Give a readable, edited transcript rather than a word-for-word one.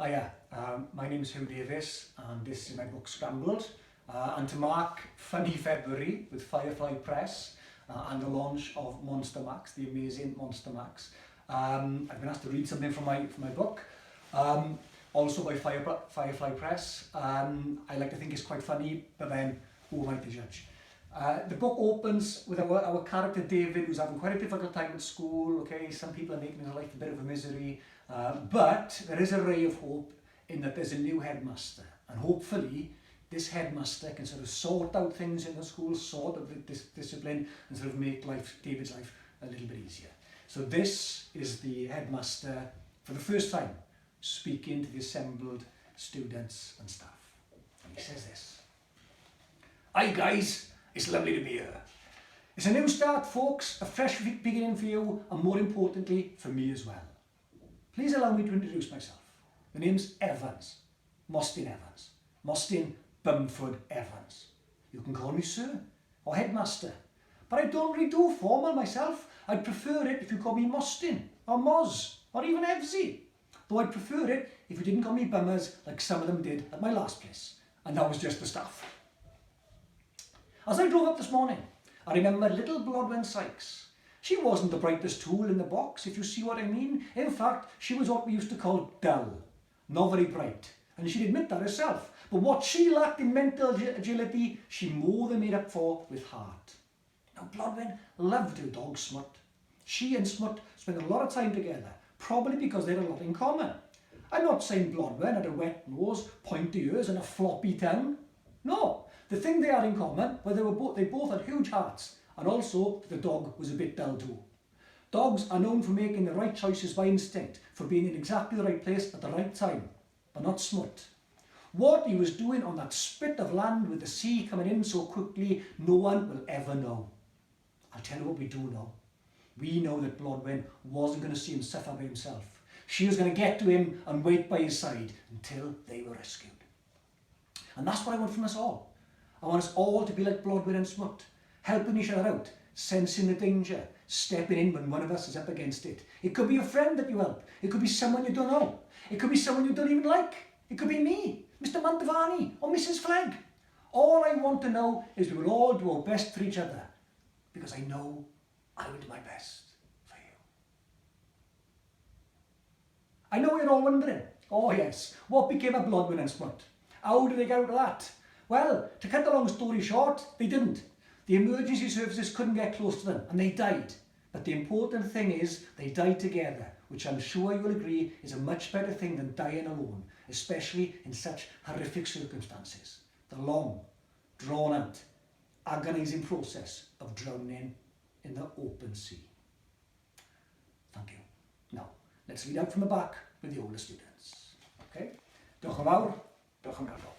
Hiya, my name is Huw Davies and this is my book Scrambled. And to mark Funny February with Firefly Press and the launch of Monster Max, the amazing Monster Max, I've been asked to read something from my book, also by Firefly Press. I like to think it's quite funny, but then who am I to judge? The book opens with our character Davidde, who's having quite a difficult time at school. Okay, some people are making his life a bit of a misery, but there is a ray of hope in that there's a new headmaster, and hopefully this headmaster can sort of sort out things in the school, sort of this discipline, and sort of make Davidde's life a little bit easier. So this is the headmaster for the first time speaking to the assembled students and staff, and he says this: "Hi guys, it's lovely to be here. It's a new start, folks, a fresh beginning for you, and more importantly, for me as well. Please allow me to introduce myself. The name's Evans, Mostyn Evans, Mostyn Bumford Evans. You can call me Sir or Headmaster, but I don't really do formal myself. I'd prefer it if you call me Mostyn or Moz or even Evsy, though I'd prefer it if you didn't call me Bummers like some of them did at my last place, and that was just the staff. As I drove up this morning, I remembered little Blodwen Sykes. She wasn't the brightest tool in the box, if you see what I mean. In fact, she was what we used to call dull, not very bright, and she'd admit that herself. But what she lacked in mental agility, she more than made up for with heart. Now, Blodwen loved her dog Smut. She and Smut spent a lot of time together, probably because they had a lot in common. I'm not saying Blodwen had a wet nose, pointy ears and a floppy tongue. No, the thing they had in common was they both had huge hearts, and also the dog was a bit dull too. Dogs are known for making the right choices by instinct, for being in exactly the right place at the right time, but not Smut. What he was doing on that spit of land with the sea coming in so quickly, no one will ever know. I'll tell you what we do know. We know that Blodwen wasn't going to see him suffer by himself. She was going to get to him and wait by his side until they were rescued. And that's what I want from us all. I want us all to be like Blodwen and Smut, helping each other out, sensing the danger, stepping in when one of us is up against it. It could be a friend that you help. It could be someone you don't know. It could be someone you don't even like. It could be me, Mr. Mantovani, or Mrs. Flegg. All I want to know is we will all do our best for each other, because I know I will do my best for you." I know you're all wondering, oh yes, what became of Blodwen and Smut? How did they get out of that? Well, to cut the long story short, they didn't. The emergency services couldn't get close to them and they died. But the important thing is they died together, which I'm sure you'll agree is a much better thing than dying alone, especially in such horrific circumstances. The long, drawn out, agonising process of drowning in the open sea. Thank you. Now, let's read out from the back with the older students. Okay? Diolch yn fawr, diolch yn galon.